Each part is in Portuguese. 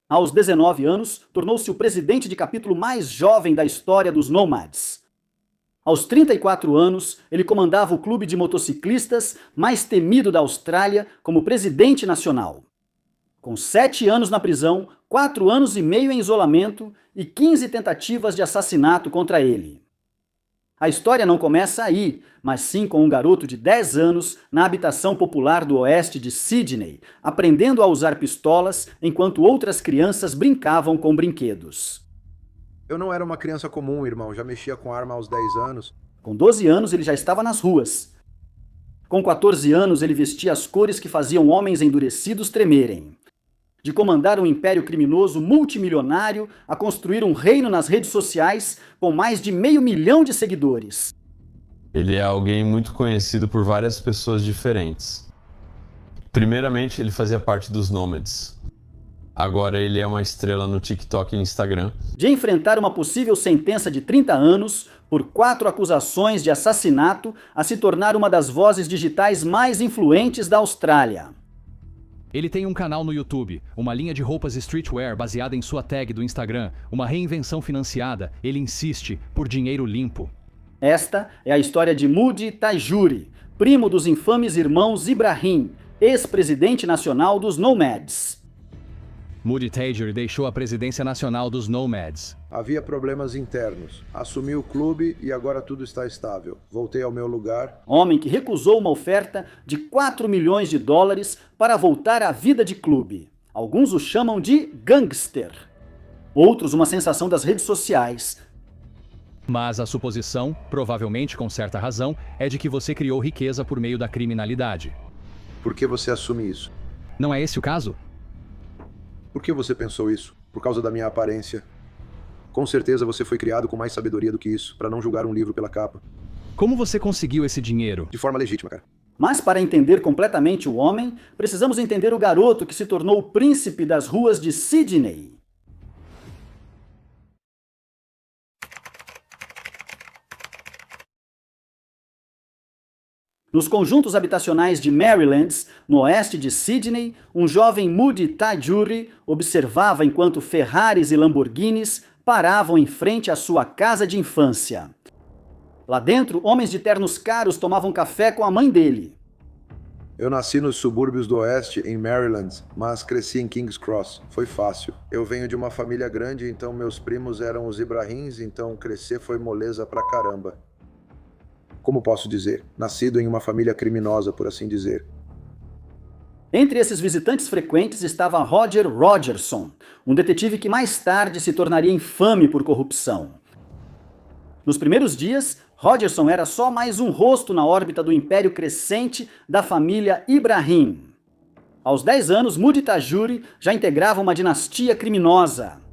Aos 19 anos, tornou-se o presidente de capítulo mais jovem da história dos Nomads. Aos 34 anos, ele comandava o clube de motociclistas mais temido da Austrália como presidente nacional. Com 7 anos na prisão, 4 anos e meio em isolamento e 15 tentativas de assassinato contra ele. A história não começa aí, mas sim com um garoto de 10 anos na habitação popular do oeste de Sydney, aprendendo a usar pistolas enquanto outras crianças brincavam com brinquedos. Eu não era uma criança comum, irmão. Já mexia com arma aos 10 anos. Com 12 anos, ele já estava nas ruas. Com 14 anos, ele vestia as cores que faziam homens endurecidos tremerem. De comandar um império criminoso multimilionário a construir um reino nas redes sociais com mais de 500 mil de seguidores. Ele é alguém muito conhecido por várias pessoas diferentes. Primeiramente, ele fazia parte dos Nomads. Agora ele é uma estrela no TikTok e Instagram. De enfrentar uma possível sentença de 30 anos por 4 acusações de assassinato a se tornar uma das vozes digitais mais influentes da Austrália. Ele tem um canal no YouTube, uma linha de roupas streetwear baseada em sua tag do Instagram, uma reinvenção financiada. Ele insiste por dinheiro limpo. Esta é a história de Muddy Tajuri, primo dos infames irmãos Ibrahim, ex-presidente nacional dos Nomads. Muddy Tajuri deixou a presidência nacional dos Nomads. Havia problemas internos. Assumi o clube e agora tudo está estável. Voltei ao meu lugar. Homem que recusou uma oferta de 4 milhões de dólares para voltar à vida de clube. Alguns o chamam de gangster. Outros uma sensação das redes sociais. Mas a suposição, provavelmente com certa razão, é de que você criou riqueza por meio da criminalidade. Por que você assume isso? Não é esse o caso? Por que você pensou isso? Por causa da minha aparência. Com certeza você foi criado com mais sabedoria do que isso, para não julgar um livro pela capa. Como você conseguiu esse dinheiro? De forma legítima, cara. Mas para entender completamente o homem, precisamos entender o garoto que se tornou o príncipe das ruas de Sydney. Nos conjuntos habitacionais de Marylands, no oeste de Sydney, um jovem Muddy Tajuri observava enquanto Ferraris e Lamborghinis paravam em frente à sua casa de infância. Lá dentro, homens de ternos caros tomavam café com a mãe dele. Eu nasci nos subúrbios do oeste, em Maryland, mas cresci em King's Cross. Foi fácil. Eu venho de uma família grande, então meus primos eram os Ibrahims, então crescer foi moleza pra caramba. Como posso dizer? Nascido em uma família criminosa, por assim dizer. Entre esses visitantes frequentes estava Roger Rogerson, um detetive que mais tarde se tornaria infame por corrupção. Nos primeiros dias, Rogerson era só mais um rosto na órbita do império crescente da família Ibrahim. Aos 10 anos, Muddy Tajuri já integrava uma dinastia criminosa.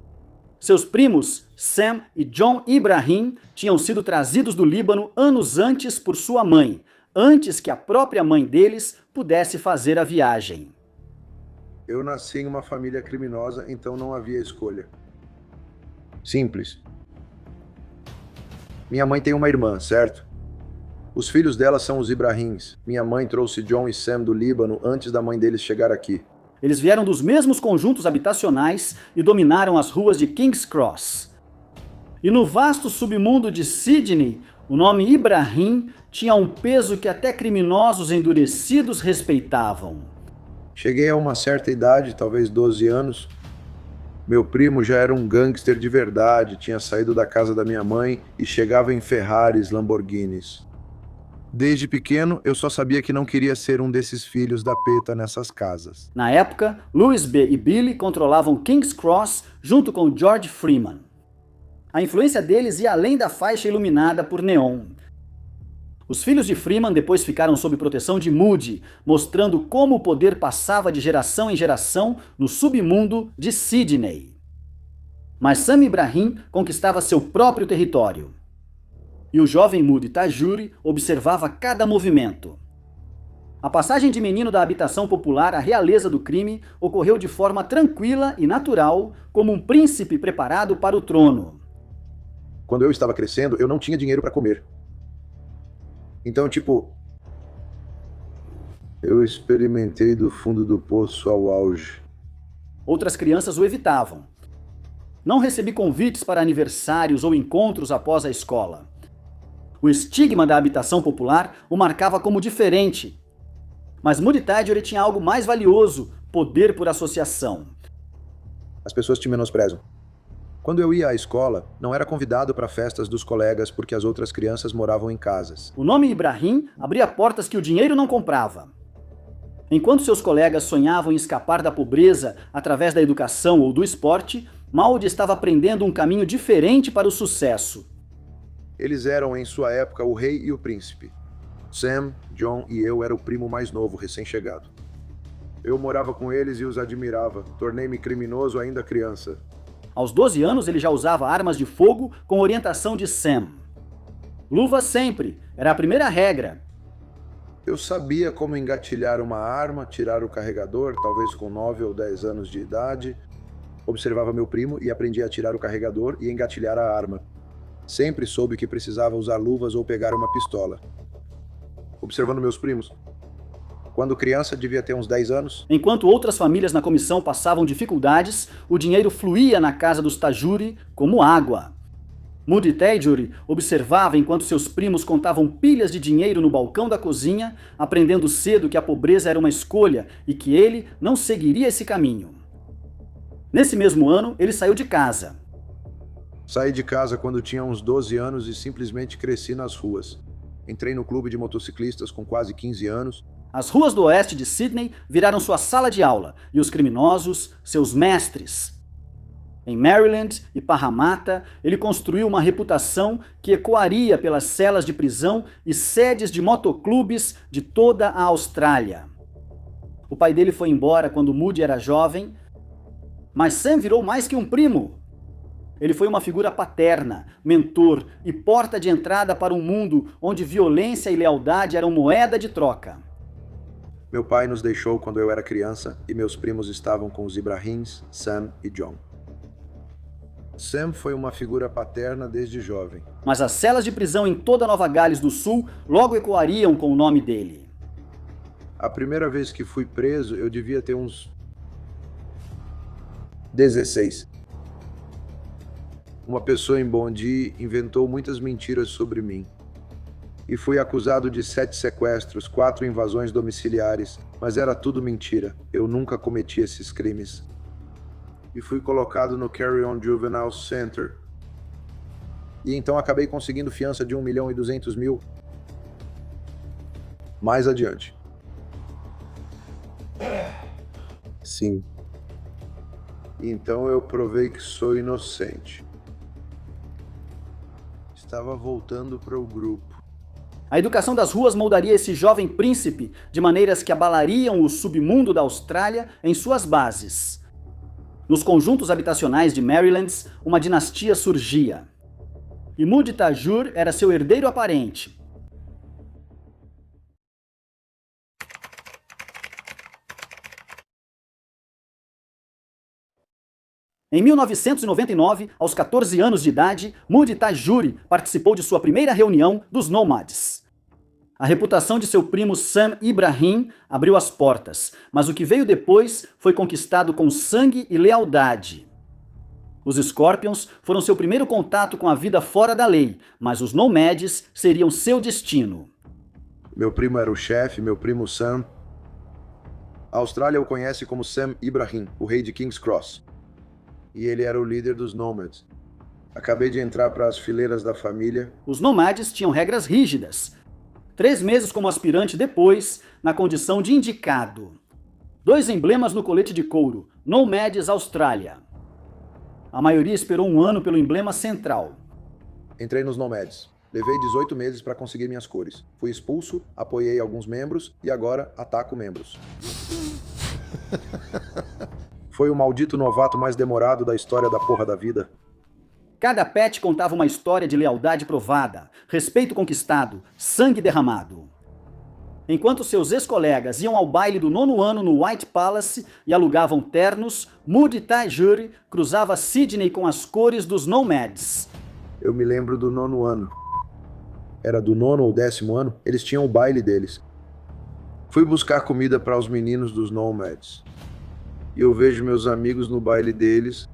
Seus primos, Sam e John Ibrahim, tinham sido trazidos do Líbano anos antes por sua mãe, antes que a própria mãe deles pudesse fazer a viagem. Eu nasci em uma família criminosa, então não havia escolha. Simples. Minha mãe tem uma irmã, certo? Os filhos dela são os Ibrahims. Minha mãe trouxe John e Sam do Líbano antes da mãe deles chegar aqui. Eles vieram dos mesmos conjuntos habitacionais e dominaram as ruas de King's Cross. E no vasto submundo de Sydney, o nome Ibrahim tinha um peso que até criminosos endurecidos respeitavam. Cheguei a uma certa idade, talvez 12 anos. Meu primo já era um gangster de verdade, tinha saído da casa da minha mãe e chegava em Ferraris, Lamborghinis. Desde pequeno, eu só sabia que não queria ser um desses filhos da PETA nessas casas. Na época, Louis B. e Billy controlavam King's Cross junto com George Freeman. A influência deles ia além da faixa iluminada por neon. Os filhos de Freeman depois ficaram sob proteção de Muddy, mostrando como o poder passava de geração em geração no submundo de Sydney. Mas Sam Ibrahim conquistava seu próprio território. E o jovem Muddy Tajuri observava cada movimento. A passagem de menino da habitação popular à realeza do crime ocorreu de forma tranquila e natural, como um príncipe preparado para o trono. Quando eu estava crescendo, eu não tinha dinheiro para comer. Então, eu experimentei do fundo do poço ao auge. Outras crianças o evitavam. Não recebi convites para aniversários ou encontros após a escola. O estigma da habitação popular o marcava como diferente. Mas Moody Tyler tinha algo mais valioso: poder por associação. As pessoas te menosprezam. Quando eu ia à escola, não era convidado para festas dos colegas porque as outras crianças moravam em casas. O nome Ibrahim abria portas que o dinheiro não comprava. Enquanto seus colegas sonhavam em escapar da pobreza através da educação ou do esporte, Moody estava aprendendo um caminho diferente para o sucesso. Eles eram, em sua época, o rei e o príncipe. Sam, John e eu era o primo mais novo, recém-chegado. Eu morava com eles e os admirava. Tornei-me criminoso ainda criança. Aos 12 anos, ele já usava armas de fogo com orientação de Sam. Luva sempre, era a primeira regra. Eu sabia como engatilhar uma arma, tirar o carregador, talvez com 9 ou 10 anos de idade. Observava meu primo e aprendi a tirar o carregador e engatilhar a arma. Sempre soube que precisava usar luvas ou pegar uma pistola. Observando meus primos. Quando criança, devia ter uns 10 anos. Enquanto outras famílias na comissão passavam dificuldades, o dinheiro fluía na casa dos Tajuri como água. Moody Tyler observava enquanto seus primos contavam pilhas de dinheiro no balcão da cozinha, aprendendo cedo que a pobreza era uma escolha e que ele não seguiria esse caminho. Nesse mesmo ano, ele saiu de casa. Saí de casa quando tinha uns 12 anos e simplesmente cresci nas ruas. Entrei no clube de motociclistas com quase 15 anos. As ruas do oeste de Sydney viraram sua sala de aula e os criminosos, seus mestres. Em Maryland e Parramatta, ele construiu uma reputação que ecoaria pelas celas de prisão e sedes de motoclubes de toda a Austrália. O pai dele foi embora quando Moody era jovem, mas Sam virou mais que um primo. Ele foi uma figura paterna, mentor e porta de entrada para um mundo onde violência e lealdade eram moeda de troca. Meu pai nos deixou quando eu era criança e meus primos estavam com os Ibrahims, Sam e John. Sam foi uma figura paterna desde jovem. Mas as celas de prisão em toda Nova Gales do Sul logo ecoariam com o nome dele. A primeira vez que fui preso, eu devia ter uns 16. Uma pessoa em Bondi inventou muitas mentiras sobre mim. E fui acusado de 7 sequestros, 4 invasões domiciliares, mas era tudo mentira. Eu nunca cometi esses crimes. E fui colocado no Carry On Juvenile Center. E então acabei conseguindo fiança de 1.200.000 mais adiante. Sim. Então eu provei que sou inocente. Estava voltando para o grupo. A educação das ruas moldaria esse jovem príncipe de maneiras que abalariam o submundo da Austrália em suas bases. Nos conjuntos habitacionais de Maryland, uma dinastia surgia. E Moody Tyler era seu herdeiro aparente. Em 1999, aos 14 anos de idade, Moody Tyler participou de sua primeira reunião dos Nomads. A reputação de seu primo Sam Ibrahim abriu as portas, mas o que veio depois foi conquistado com sangue e lealdade. Os Scorpions foram seu primeiro contato com a vida fora da lei, mas os Nomads seriam seu destino. Meu primo era o chefe, meu primo Sam. A Austrália o conhece como Sam Ibrahim, o rei de King's Cross. E ele era o líder dos Nomads. Acabei de entrar para as fileiras da família. Os Nomads tinham regras rígidas. 3 meses como aspirante depois, na condição de indicado. 2 emblemas no colete de couro, Nomads Austrália. A maioria esperou 1 ano pelo emblema central. Entrei nos Nomads. Levei 18 meses para conseguir minhas cores. Fui expulso, apoiei alguns membros e agora ataco membros. Foi o maldito novato mais demorado da história da porra da vida. Cada pet contava uma história de lealdade provada, respeito conquistado, sangue derramado. Enquanto seus ex-colegas iam ao baile do 9º ano no White Palace e alugavam ternos, Moody Tyler cruzava Sydney com as cores dos Nomads. Eu me lembro do 9º ano. Era do 9º ou 10º ano, eles tinham o baile deles. Fui buscar comida para os meninos dos Nomads. e eu vejo meus amigos no baile deles.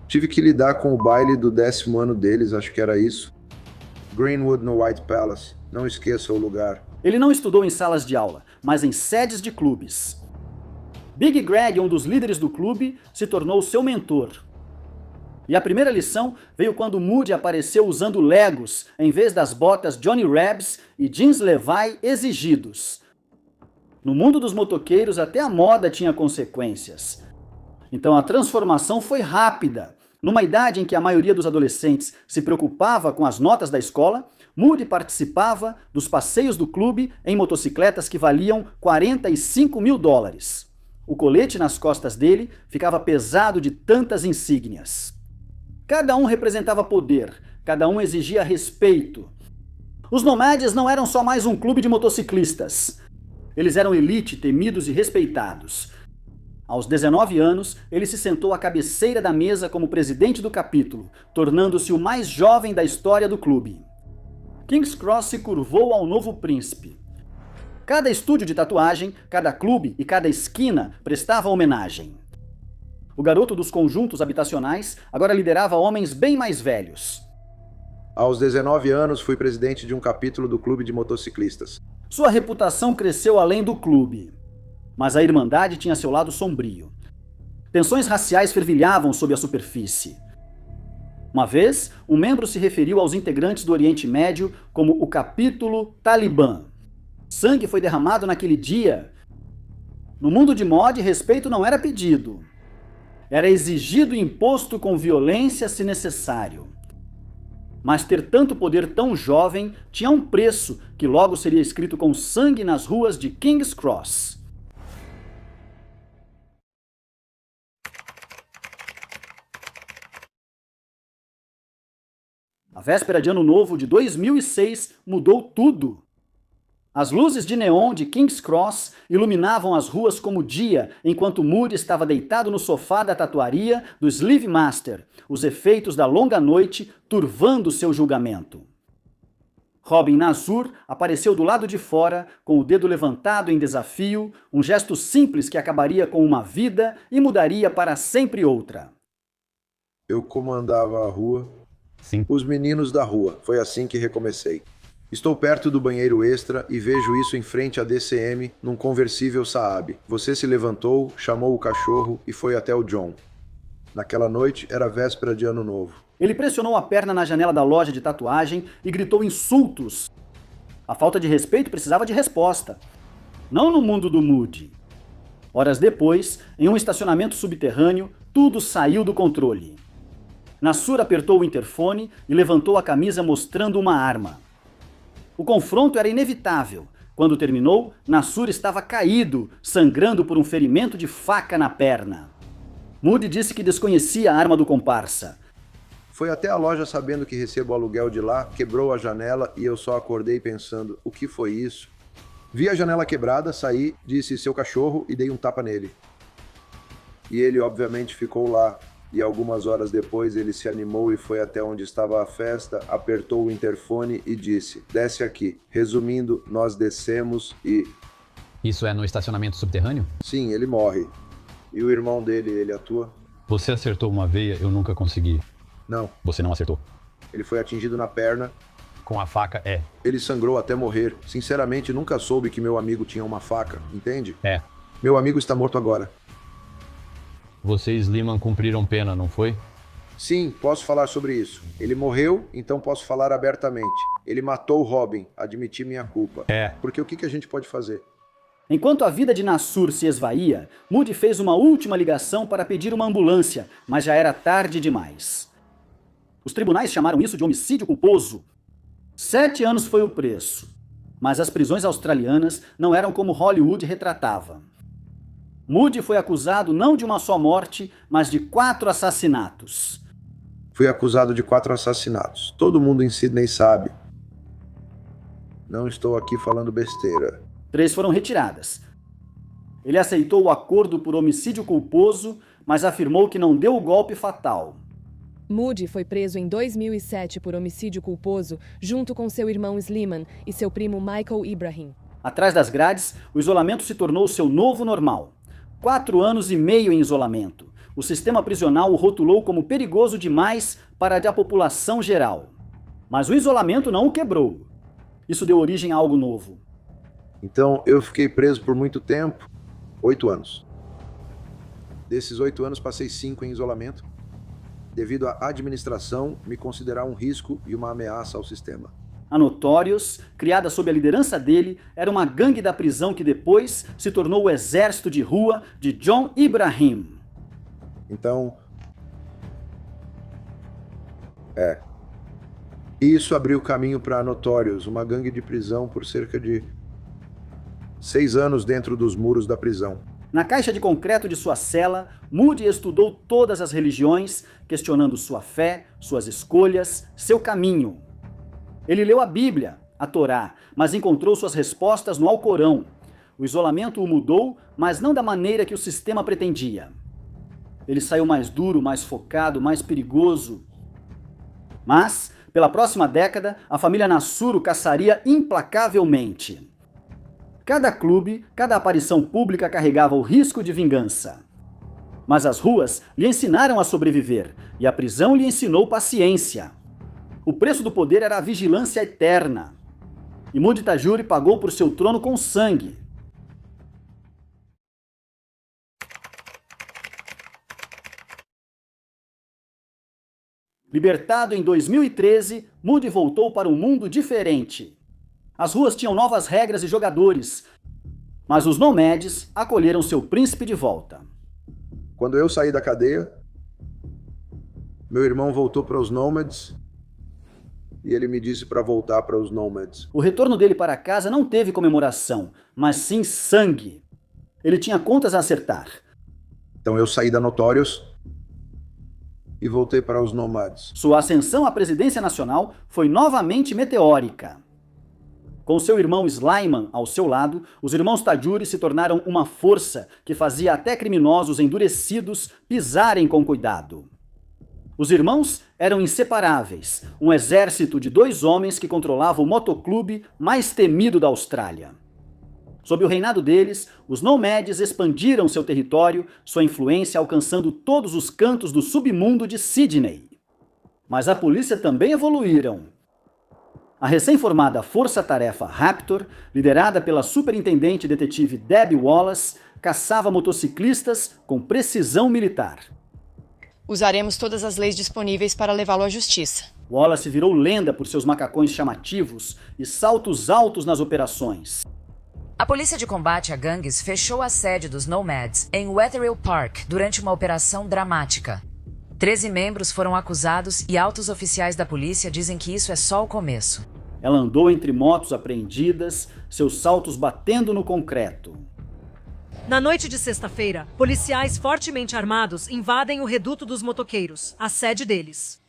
Tive que lidar com o baile do 10º ano deles, acho que era isso. Greenwood no White Palace. Não esqueça o lugar. Ele não estudou em salas de aula, mas em sedes de clubes. Big Greg, um dos líderes do clube, se tornou seu mentor. E a primeira lição veio quando Moody apareceu usando Legos em vez das botas Johnny Rebs e jeans Levi exigidos. No mundo dos motoqueiros, até a moda tinha consequências. Então a transformação foi rápida. Numa idade em que a maioria dos adolescentes se preocupava com as notas da escola, Moody participava dos passeios do clube em motocicletas que valiam $45 mil. O colete nas costas dele ficava pesado de tantas insígnias. Cada um representava poder, cada um exigia respeito. Os Nomades não eram só mais um clube de motociclistas. Eles eram elite, temidos e respeitados. Aos 19 anos, ele se sentou à cabeceira da mesa como presidente do capítulo, tornando-se o mais jovem da história do clube. King's Cross se curvou ao novo príncipe. Cada estúdio de tatuagem, cada clube e cada esquina prestava homenagem. O garoto dos conjuntos habitacionais agora liderava homens bem mais velhos. Aos 19 anos, fui presidente de um capítulo do clube de motociclistas. Sua reputação cresceu além do clube. Mas a Irmandade tinha seu lado sombrio. Tensões raciais fervilhavam sob a superfície. Uma vez, um membro se referiu aos integrantes do Oriente Médio como o capítulo Talibã. Sangue foi derramado naquele dia. No mundo de mod, respeito não era pedido. Era exigido e imposto com violência se necessário. Mas ter tanto poder tão jovem tinha um preço que logo seria escrito com sangue nas ruas de King's Cross. A véspera de Ano Novo de 2006 mudou tudo. As luzes de neon de King's Cross iluminavam as ruas como dia, enquanto Moody estava deitado no sofá da tatuaria do Sleeve Master, os efeitos da longa noite turvando seu julgamento. Robin Nasur apareceu do lado de fora, com o dedo levantado em desafio, um gesto simples que acabaria com uma vida e mudaria para sempre outra. Eu comandava a rua. Sim. Os meninos da rua. Foi assim que recomecei. Estou perto do banheiro extra e vejo isso em frente à DCM num conversível Saab. Você se levantou, chamou o cachorro e foi até o John. Naquela noite era véspera de Ano Novo. Ele pressionou a perna na janela da loja de tatuagem e gritou insultos. A falta de respeito precisava de resposta. Não no mundo do Moody. Horas depois, em um estacionamento subterrâneo, tudo saiu do controle. Nasur apertou o interfone e levantou a camisa mostrando uma arma. O confronto era inevitável. Quando terminou, Nasur estava caído, sangrando por um ferimento de faca na perna. Moody disse que desconhecia a arma do comparsa. Foi até a loja sabendo que recebo o aluguel de lá, quebrou a janela e eu só acordei pensando, o que foi isso? Vi a janela quebrada, saí, disse seu cachorro e dei um tapa nele. E ele obviamente ficou lá. E algumas horas depois ele se animou e foi até onde estava a festa, apertou o interfone e disse, desce aqui. Resumindo, nós descemos e... Isso é no estacionamento subterrâneo? Sim, ele morre. E o irmão dele, ele atua? Você acertou uma veia, eu nunca consegui. Não. Você não acertou? Ele foi atingido na perna. Com a faca, é. Ele sangrou até morrer. Sinceramente, nunca soube que meu amigo tinha uma faca, entende? É. Meu amigo está morto agora. Você e Sliman cumpriram pena, não foi? Sim, posso falar sobre isso. Ele morreu, então posso falar abertamente. Ele matou Robin, admiti minha culpa. É. Porque o que a gente pode fazer? Enquanto a vida de Nasur se esvaía, Moody fez uma última ligação para pedir uma ambulância, mas já era tarde demais. Os tribunais chamaram isso de homicídio culposo. 7 anos foi o preço. Mas as prisões australianas não eram como Hollywood retratava. Moody foi acusado não de uma só morte, mas de 4 assassinatos. Fui acusado de 4 assassinatos. Todo mundo em Sydney sabe. Não estou aqui falando besteira. 3 foram retiradas. Ele aceitou o acordo por homicídio culposo, mas afirmou que não deu o golpe fatal. Moody foi preso em 2007 por homicídio culposo, junto com seu irmão Sliman e seu primo Michael Ibrahim. Atrás das grades, o isolamento se tornou seu novo normal. 4 anos e meio em isolamento. O sistema prisional o rotulou como perigoso demais para a população geral. Mas o isolamento não o quebrou. Isso deu origem a algo novo. Então eu fiquei preso por muito tempo, 8 anos. Desses 8 anos passei 5 em isolamento, devido à administração me considerar um risco e uma ameaça ao sistema. A Notorious, criada sob a liderança dele, era uma gangue da prisão que depois se tornou o exército de rua de John Ibrahim. Então, isso abriu caminho para a Notorious, uma gangue de prisão por cerca de 6 anos dentro dos muros da prisão. Na caixa de concreto de sua cela, Moody estudou todas as religiões, questionando sua fé, suas escolhas, seu caminho. Ele leu a Bíblia, a Torá, mas encontrou suas respostas no Alcorão. O isolamento o mudou, mas não da maneira que o sistema pretendia. Ele saiu mais duro, mais focado, mais perigoso. Mas, pela próxima década, a família Nassur o caçaria implacavelmente. Cada clube, cada aparição pública carregava o risco de vingança. Mas as ruas lhe ensinaram a sobreviver, e a prisão lhe ensinou paciência. O preço do poder era a vigilância eterna. E Moody Tajuri pagou por seu trono com sangue. Libertado em 2013, Moody voltou para um mundo diferente. As ruas tinham novas regras e jogadores, mas os Nomads acolheram seu príncipe de volta. Quando eu saí da cadeia, meu irmão voltou para os Nomads e ele me disse para voltar para os Nomads. O retorno dele para casa não teve comemoração, mas sim sangue. Ele tinha contas a acertar. Então eu saí da Notorious e voltei para os Nomads. Sua ascensão à presidência nacional foi novamente meteórica. Com seu irmão Slyman ao seu lado, os irmãos Tajuri se tornaram uma força que fazia até criminosos endurecidos pisarem com cuidado. Os irmãos eram inseparáveis, um exército de 2 homens que controlavam o motoclube mais temido da Austrália. Sob o reinado deles, os Nomads expandiram seu território, sua influência alcançando todos os cantos do submundo de Sydney. Mas a polícia também evoluíram. A recém-formada Força-Tarefa Raptor, liderada pela superintendente detetive Debbie Wallace, caçava motociclistas com precisão militar. Usaremos todas as leis disponíveis para levá-lo à justiça. Wallace virou lenda por seus macacões chamativos e saltos altos nas operações. A polícia de combate a gangues fechou a sede dos Nomads em Wetherill Park durante uma operação dramática. 13 membros foram acusados e altos oficiais da polícia dizem que isso é só o começo. Ela andou entre motos apreendidas, seus saltos batendo no concreto. Na noite de sexta-feira, policiais fortemente armados invadem o reduto dos motoqueiros, a sede deles.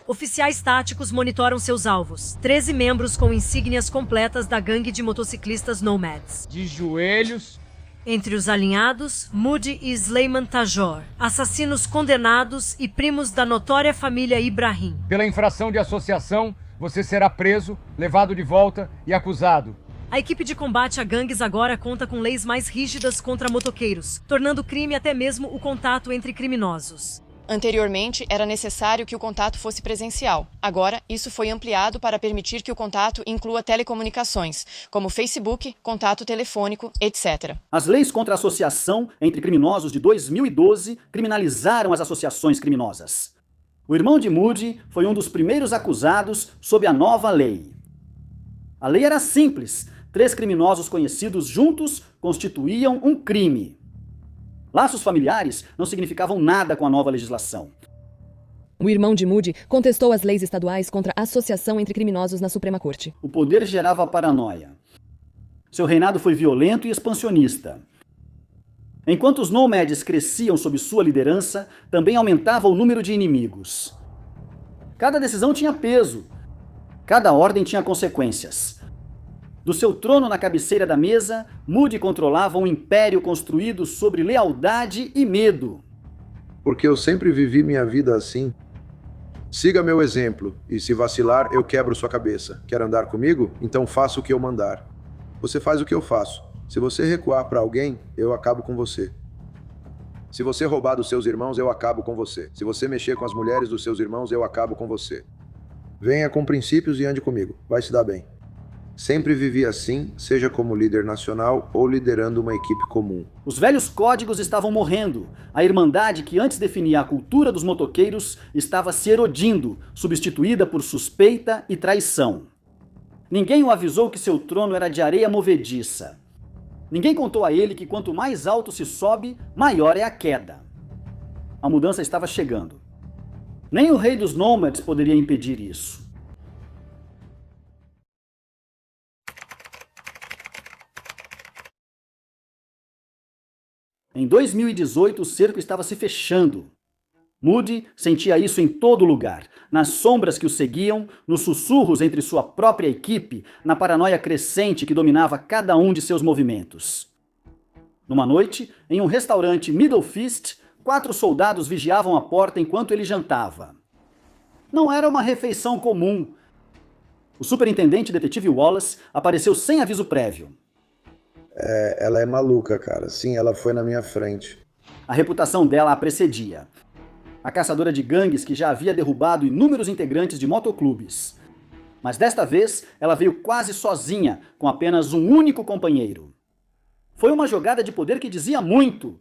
Oficiais táticos monitoram seus alvos, 13 membros com insígnias completas da gangue de motociclistas Nomads. De joelhos. Entre os alinhados, Moody e Sleiman Tajor, assassinos condenados e primos da notória família Ibrahim. Pela infração de associação, você será preso, levado de volta e acusado. A equipe de combate a gangues agora conta com leis mais rígidas contra motoqueiros, tornando crime até mesmo o contato entre criminosos. Anteriormente, era necessário que o contato fosse presencial. Agora, isso foi ampliado para permitir que o contato inclua telecomunicações, como Facebook, contato telefônico, etc. As leis contra a associação entre criminosos de 2012 criminalizaram as associações criminosas. O irmão de Moody foi um dos primeiros acusados sob a nova lei. A lei era simples. 3 criminosos conhecidos juntos constituíam um crime. Laços familiares não significavam nada com a nova legislação. O irmão de Moody contestou as leis estaduais contra a associação entre criminosos na Suprema Corte. O poder gerava paranoia. Seu reinado foi violento e expansionista. Enquanto os Nomads cresciam sob sua liderança, também aumentava o número de inimigos. Cada decisão tinha peso. Cada ordem tinha consequências. Do seu trono na cabeceira da mesa, Moody controlava um império construído sobre lealdade e medo. Porque eu sempre vivi minha vida assim. Siga meu exemplo, e se vacilar, eu quebro sua cabeça. Quer andar comigo? Então faça o que eu mandar. Você faz o que eu faço. Se você recuar para alguém, eu acabo com você. Se você roubar dos seus irmãos, eu acabo com você. Se você mexer com as mulheres dos seus irmãos, eu acabo com você. Venha com princípios e ande comigo. Vai se dar bem. Sempre vivi assim, seja como líder nacional ou liderando uma equipe comum. Os velhos códigos estavam morrendo. A irmandade que antes definia a cultura dos motoqueiros estava se erodindo, substituída por suspeita e traição. Ninguém o avisou que seu trono era de areia movediça. Ninguém contou a ele que quanto mais alto se sobe, maior é a queda. A mudança estava chegando. Nem o rei dos Nomads poderia impedir isso. Em 2018, o cerco estava se fechando. Moody sentia isso em todo lugar, nas sombras que o seguiam, nos sussurros entre sua própria equipe, na paranoia crescente que dominava cada um de seus movimentos. Numa noite, em um restaurante Middle Fist, 4 soldados vigiavam a porta enquanto ele jantava. Não era uma refeição comum. O superintendente detetive Wallace apareceu sem aviso prévio. Ela é maluca, cara. Sim, ela foi na minha frente. A reputação dela a precedia. A caçadora de gangues que já havia derrubado inúmeros integrantes de motoclubes. Mas desta vez, ela veio quase sozinha, com apenas um único companheiro. Foi uma jogada de poder que dizia muito.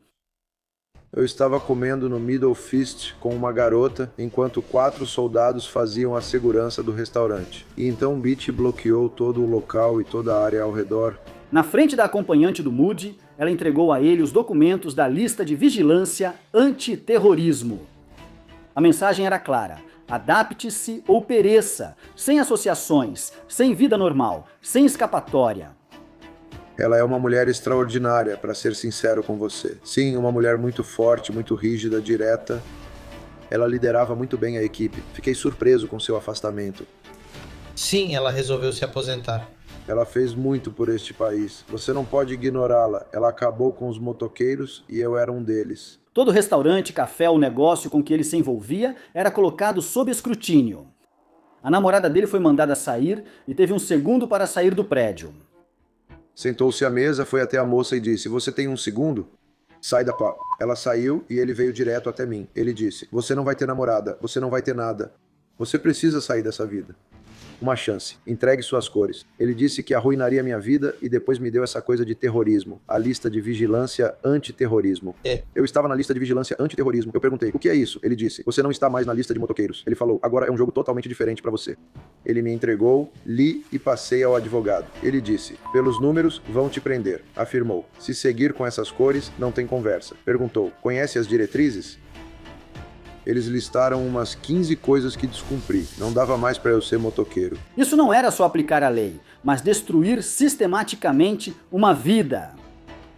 Eu estava comendo no Middle Fist com uma garota, enquanto 4 soldados faziam a segurança do restaurante. E então Beach bloqueou todo o local e toda a área ao redor. Na frente da acompanhante do Moody, ela entregou a ele os documentos da lista de vigilância antiterrorismo. A mensagem era clara: adapte-se ou pereça, sem associações, sem vida normal, sem escapatória. Ela é uma mulher extraordinária, para ser sincero com você. Sim, uma mulher muito forte, muito rígida, direta. Ela liderava muito bem a equipe. Fiquei surpreso com seu afastamento. Sim, ela resolveu se aposentar. Ela fez muito por este país. Você não pode ignorá-la. Ela acabou com os motoqueiros e eu era um deles. Todo restaurante, café ou negócio com que ele se envolvia era colocado sob escrutínio. A namorada dele foi mandada sair e teve um segundo para sair do prédio. Sentou-se à mesa, foi até a moça e disse: "Você tem um segundo? Sai da pá." Ela saiu e ele veio direto até mim. Ele disse: "Você não vai ter namorada, você não vai ter nada. Você precisa sair dessa vida. Uma chance. Entregue suas cores." Ele disse que arruinaria minha vida e depois me deu essa coisa de terrorismo. A lista de vigilância antiterrorismo. Eu estava na lista de vigilância antiterrorismo. Eu perguntei: "O que é isso?" Ele disse: "Você não está mais na lista de motoqueiros." Ele falou: "Agora é um jogo totalmente diferente para você." Ele me entregou, li e passei ao advogado. Ele disse: "Pelos números, vão te prender." Afirmou: "Se seguir com essas cores, não tem conversa." Perguntou: "Conhece as diretrizes?" Eles listaram umas 15 coisas que descumpri. Não dava mais para eu ser motoqueiro. Isso não era só aplicar a lei, mas destruir sistematicamente uma vida.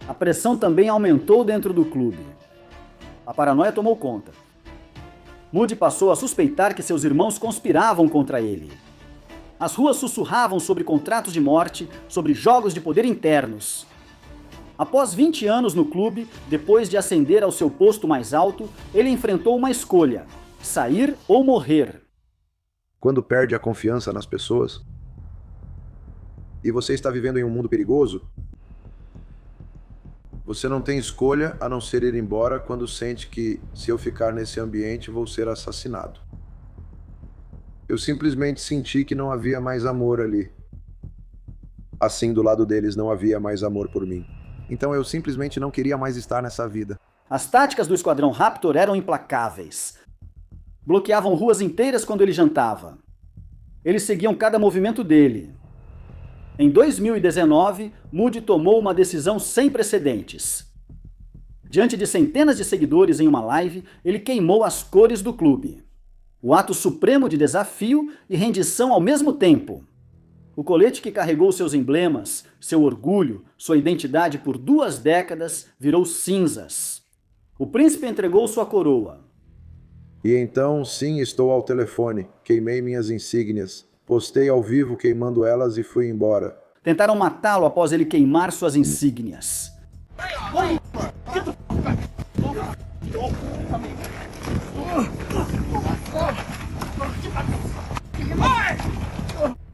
A pressão também aumentou dentro do clube. A paranoia tomou conta. Moody passou a suspeitar que seus irmãos conspiravam contra ele. As ruas sussurravam sobre contratos de morte, sobre jogos de poder internos. Após 20 anos no clube, depois de ascender ao seu posto mais alto, ele enfrentou uma escolha: sair ou morrer. Quando perde a confiança nas pessoas, e você está vivendo em um mundo perigoso, você não tem escolha a não ser ir embora quando sente que, se eu ficar nesse ambiente, vou ser assassinado. Eu simplesmente senti que não havia mais amor ali. Assim, do lado deles, não havia mais amor por mim. Então eu simplesmente não queria mais estar nessa vida. As táticas do Esquadrão Raptor eram implacáveis. Bloqueavam ruas inteiras quando ele jantava. Eles seguiam cada movimento dele. Em 2019, Moody tomou uma decisão sem precedentes. Diante de centenas de seguidores em uma live, ele queimou as cores do clube. O ato supremo de desafio e rendição ao mesmo tempo. O colete que carregou seus emblemas, seu orgulho, sua identidade por 2 décadas virou cinzas. O príncipe entregou sua coroa. E então, sim, estou ao telefone. Queimei minhas insígnias. Postei ao vivo queimando elas e fui embora. Tentaram matá-lo após ele queimar suas insígnias.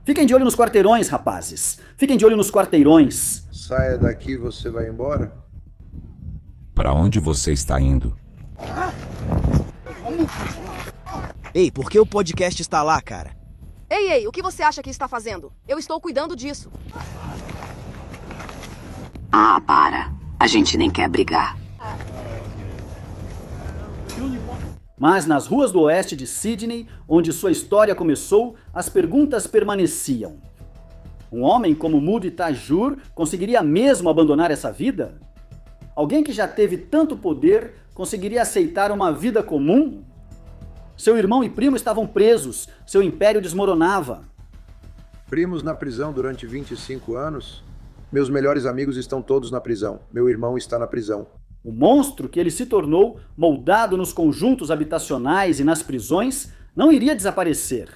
Fiquem de olho nos quarteirões, rapazes. Fiquem de olho nos quarteirões. Saia daqui, você vai embora? Para onde você está indo? Ei, por que o podcast está lá, cara? Ei, o que você acha que está fazendo? Eu estou cuidando disso. Ah, para. A gente nem quer brigar. Mas nas ruas do oeste de Sydney, onde sua história começou, as perguntas permaneciam. Um homem como Moody Tajur conseguiria mesmo abandonar essa vida? Alguém que já teve tanto poder conseguiria aceitar uma vida comum? Seu irmão e primo estavam presos, seu império desmoronava. Primos na prisão durante 25 anos? Meus melhores amigos estão todos na prisão. Meu irmão está na prisão. O monstro que ele se tornou, moldado nos conjuntos habitacionais e nas prisões, não iria desaparecer.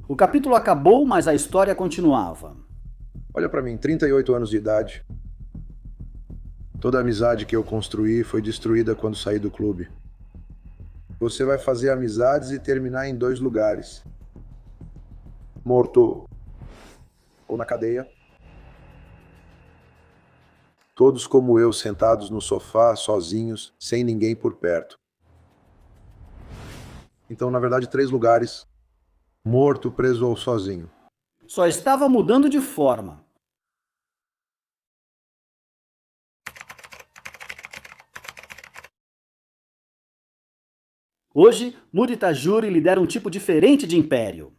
O capítulo acabou, mas a história continuava. Olha pra mim, 38 anos de idade. Toda a amizade que eu construí foi destruída quando saí do clube. Você vai fazer amizades e terminar em 2 lugares. Morto ou na cadeia. Todos como eu, sentados no sofá, sozinhos, sem ninguém por perto. Então, na verdade, 3 lugares. Morto, preso ou sozinho. Só estava mudando de forma. Hoje, Moody Tajur lidera um tipo diferente de império.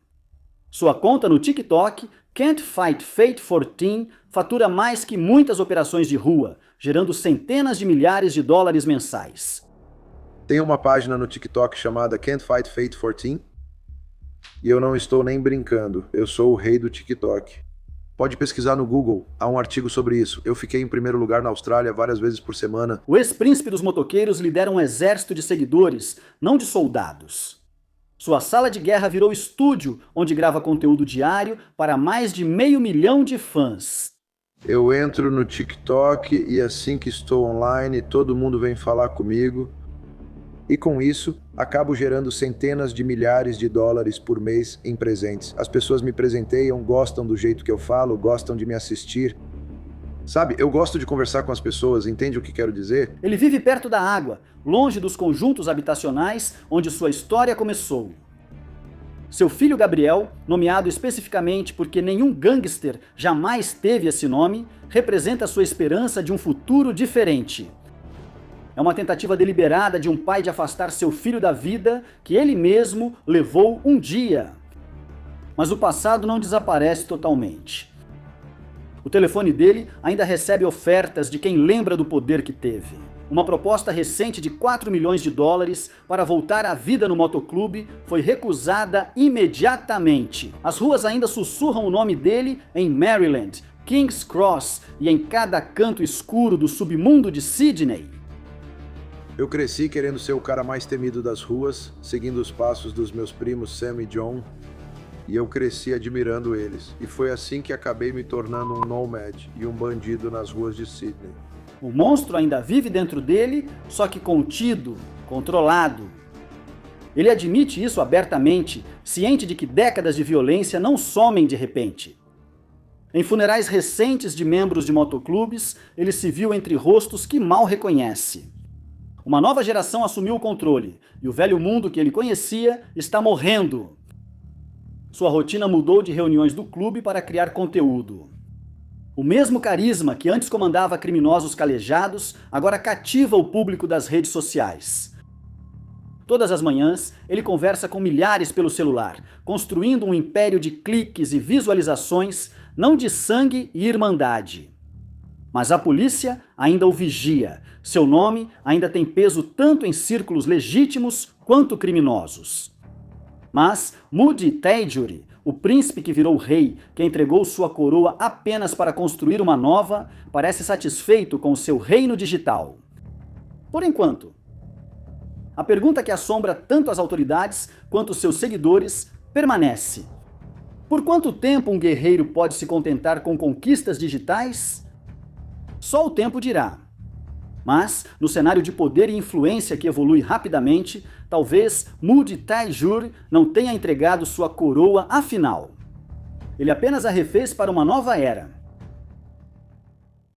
Sua conta no TikTok, Can't Fight Fate 14, fatura mais que muitas operações de rua, gerando centenas de milhares de dólares mensais. Tem uma página no TikTok chamada Can't Fight Fate 14 e eu não estou nem brincando, eu sou o rei do TikTok. Pode pesquisar no Google, há um artigo sobre isso. Eu fiquei em primeiro lugar na Austrália várias vezes por semana. O ex-príncipe dos motoqueiros lidera um exército de seguidores, não de soldados. Sua sala de guerra virou estúdio, onde grava conteúdo diário para mais de 500 mil de fãs. Eu entro no TikTok e assim que estou online, todo mundo vem falar comigo. E com isso, acabo gerando centenas de milhares de dólares por mês em presentes. As pessoas me presenteiam, gostam do jeito que eu falo, gostam de me assistir. Sabe, eu gosto de conversar com as pessoas, entende o que quero dizer? Ele vive perto da água, longe dos conjuntos habitacionais onde sua história começou. Seu filho Gabriel, nomeado especificamente porque nenhum gangster jamais teve esse nome, representa sua esperança de um futuro diferente. É uma tentativa deliberada de um pai de afastar seu filho da vida que ele mesmo levou um dia. Mas o passado não desaparece totalmente. O telefone dele ainda recebe ofertas de quem lembra do poder que teve. Uma proposta recente de 4 milhões de dólares para voltar à vida no motoclube foi recusada imediatamente. As ruas ainda sussurram o nome dele em Maryland, King's Cross e em cada canto escuro do submundo de Sydney. Eu cresci querendo ser o cara mais temido das ruas, seguindo os passos dos meus primos Sam e John, e eu cresci admirando eles. E foi assim que acabei me tornando um nomad e um bandido nas ruas de Sydney. O monstro ainda vive dentro dele, só que contido, controlado. Ele admite isso abertamente, ciente de que décadas de violência não somem de repente. Em funerais recentes de membros de motoclubes, ele se viu entre rostos que mal reconhece. Uma nova geração assumiu o controle, e o velho mundo que ele conhecia está morrendo. Sua rotina mudou de reuniões do clube para criar conteúdo. O mesmo carisma que antes comandava criminosos calejados, agora cativa o público das redes sociais. Todas as manhãs, ele conversa com milhares pelo celular, construindo um império de cliques e visualizações, não de sangue e irmandade. Mas a polícia ainda o vigia. Seu nome ainda tem peso tanto em círculos legítimos quanto criminosos. Mas Moody Tajur, o príncipe que virou rei, que entregou sua coroa apenas para construir uma nova, parece satisfeito com seu reino digital. Por enquanto. A pergunta que assombra tanto as autoridades quanto seus seguidores permanece. Por quanto tempo um guerreiro pode se contentar com conquistas digitais? Só o tempo dirá. Mas, no cenário de poder e influência que evolui rapidamente, talvez Moody Tajur não tenha entregado sua coroa afinal. Ele apenas a refez para uma nova era.